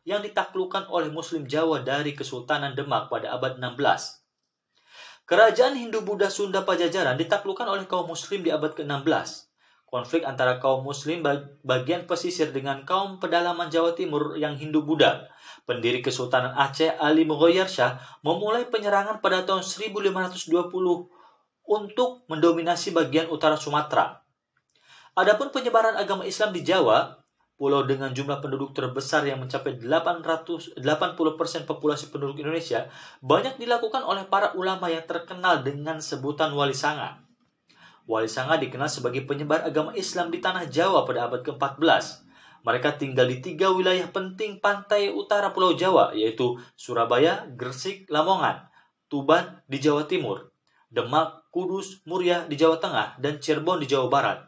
yang ditaklukkan oleh Muslim Jawa dari Kesultanan Demak pada abad 16. Kerajaan Hindu-Buddha Sunda Pajajaran ditaklukkan oleh kaum Muslim di abad ke-16. Konflik antara kaum Muslim bagian pesisir dengan kaum pedalaman Jawa Timur yang Hindu-Buddha, pendiri Kesultanan Aceh Ali Moghoyar Shah, memulai penyerangan pada tahun 1520 untuk mendominasi bagian utara Sumatera. Adapun penyebaran agama Islam di Jawa, pulau dengan jumlah penduduk terbesar yang mencapai 80% populasi penduduk Indonesia, banyak dilakukan oleh para ulama yang terkenal dengan sebutan Wali Sanga. Wali Sanga dikenal sebagai penyebar agama Islam di tanah Jawa pada abad ke-14. Mereka tinggal di 3 wilayah penting pantai utara Pulau Jawa, yaitu Surabaya, Gresik, Lamongan, Tuban di Jawa Timur, Demak, Kudus, Muria di Jawa Tengah, dan Cirebon di Jawa Barat.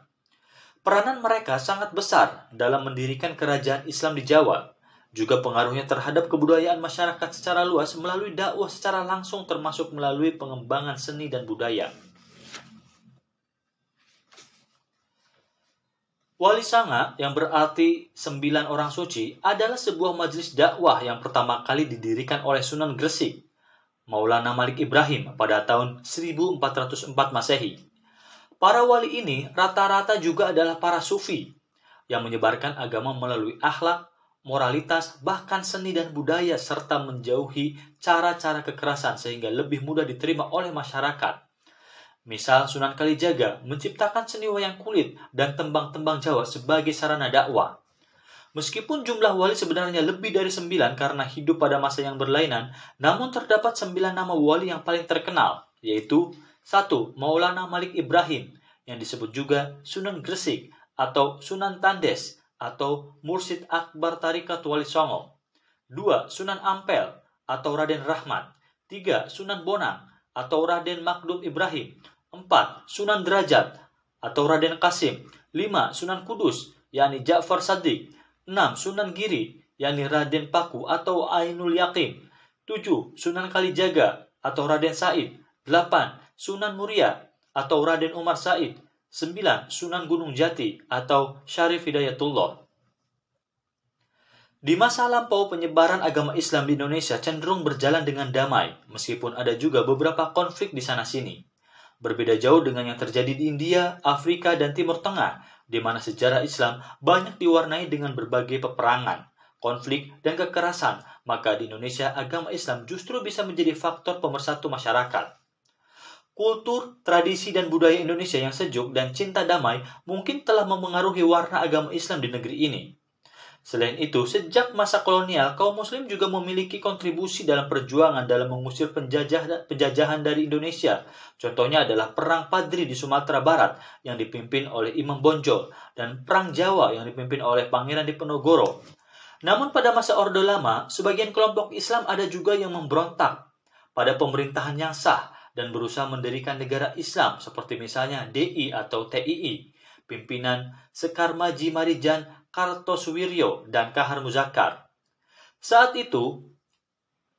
Peranan mereka sangat besar dalam mendirikan kerajaan Islam di Jawa. Juga pengaruhnya terhadap kebudayaan masyarakat secara luas melalui dakwah secara langsung termasuk melalui pengembangan seni dan budaya. Wali Sanga, yang berarti 9 orang suci, adalah sebuah majelis dakwah yang pertama kali didirikan oleh Sunan Gresik, Maulana Malik Ibrahim, pada tahun 1404 Masehi. Para wali ini rata-rata juga adalah para sufi yang menyebarkan agama melalui akhlak, moralitas, bahkan seni dan budaya serta menjauhi cara-cara kekerasan sehingga lebih mudah diterima oleh masyarakat. Misal Sunan Kalijaga menciptakan seni wayang kulit dan tembang-tembang Jawa sebagai sarana dakwah. Meskipun jumlah wali sebenarnya lebih dari 9 karena hidup pada masa yang berlainan, namun terdapat 9 nama wali yang paling terkenal, yaitu 1. Maulana Malik Ibrahim, yang disebut juga Sunan Gresik atau Sunan Tandes atau Mursyid Akbar Tarikat Wali Songo. 2. Sunan Ampel atau Raden Rahmat. 3. Sunan Bonang atau Raden Makdum Ibrahim. 4. Sunan Derajat atau Raden Kasim. 5. Sunan Kudus, yakni Ja'far Shadiq. 6. Sunan Giri, yakni Raden Paku atau Ainul Yakin. 7. Sunan Kalijaga atau Raden Said. 8. Sunan Muria atau Raden Umar Said. 9. Sunan Gunung Jati atau Syarif Hidayatullah. Di masa lampau, penyebaran agama Islam di Indonesia cenderung berjalan dengan damai, meskipun ada juga beberapa konflik di sana-sini. Berbeda jauh dengan yang terjadi di India, Afrika, dan Timur Tengah, di mana sejarah Islam banyak diwarnai dengan berbagai peperangan, konflik, dan kekerasan, maka di Indonesia agama Islam justru bisa menjadi faktor pemersatu masyarakat. Kultur, tradisi, dan budaya Indonesia yang sejuk dan cinta damai mungkin telah memengaruhi warna agama Islam di negeri ini. Selain itu, sejak masa kolonial, kaum Muslim juga memiliki kontribusi dalam perjuangan dalam mengusir penjajahan dari Indonesia. Contohnya adalah Perang Padri di Sumatera Barat yang dipimpin oleh Imam Bonjol dan Perang Jawa yang dipimpin oleh Pangeran Diponegoro. Namun pada masa Orde Lama, sebagian kelompok Islam ada juga yang memberontak pada pemerintahan yang sah dan berusaha mendirikan negara Islam seperti misalnya DI atau TII, pimpinan Sekar Maji Marijan Kartosuwiryo dan Kahar Muzakkar. Saat itu,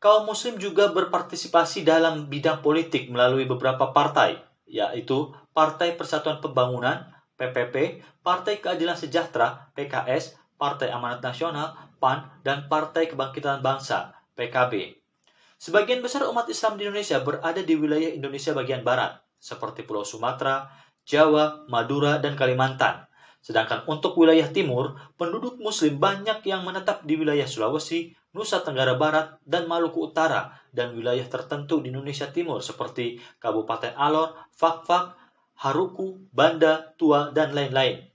kaum Muslim juga berpartisipasi dalam bidang politik melalui beberapa partai, yaitu Partai Persatuan Pembangunan (PPP), Partai Keadilan Sejahtera (PKS), Partai Amanat Nasional (PAN), dan Partai Kebangkitan Bangsa (PKB). Sebagian besar umat Islam di Indonesia berada di wilayah Indonesia bagian barat, seperti Pulau Sumatera, Jawa, Madura, dan Kalimantan. Sedangkan untuk wilayah timur, penduduk Muslim banyak yang menetap di wilayah Sulawesi, Nusa Tenggara Barat, dan Maluku Utara, dan wilayah tertentu di Indonesia Timur seperti Kabupaten Alor, Fakfak, Haruku, Banda, Tua, dan lain-lain.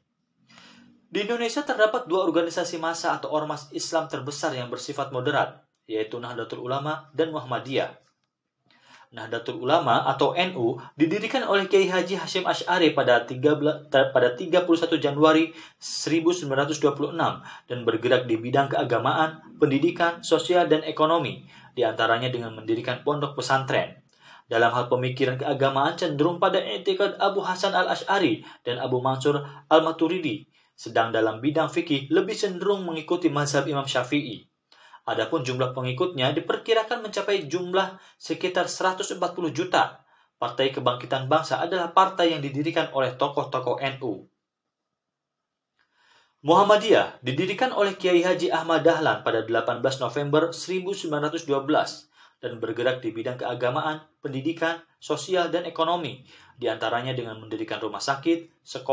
Di Indonesia terdapat 2 organisasi massa atau ormas Islam terbesar yang bersifat moderat, yaitu Nahdlatul Ulama dan Muhammadiyah. Nahdlatul Ulama atau NU didirikan oleh Kiai Haji Hasyim Asy'ari pada 31 Januari 1926 dan bergerak di bidang keagamaan, pendidikan, sosial, dan ekonomi, diantaranya dengan mendirikan pondok pesantren. Dalam hal pemikiran keagamaan cenderung pada i'tiqad Abu Hasan al-Asy'ari dan Abu Mansur al-Maturidi, sedang dalam bidang fikih lebih cenderung mengikuti mazhab Imam Syafi'i. Adapun jumlah pengikutnya diperkirakan mencapai jumlah sekitar 140 juta. Partai Kebangkitan Bangsa adalah partai yang didirikan oleh tokoh-tokoh NU. Muhammadiyah didirikan oleh Kiai Haji Ahmad Dahlan pada 18 November 1912 dan bergerak di bidang keagamaan, pendidikan, sosial, dan ekonomi, di antaranya dengan mendirikan rumah sakit, sekolah,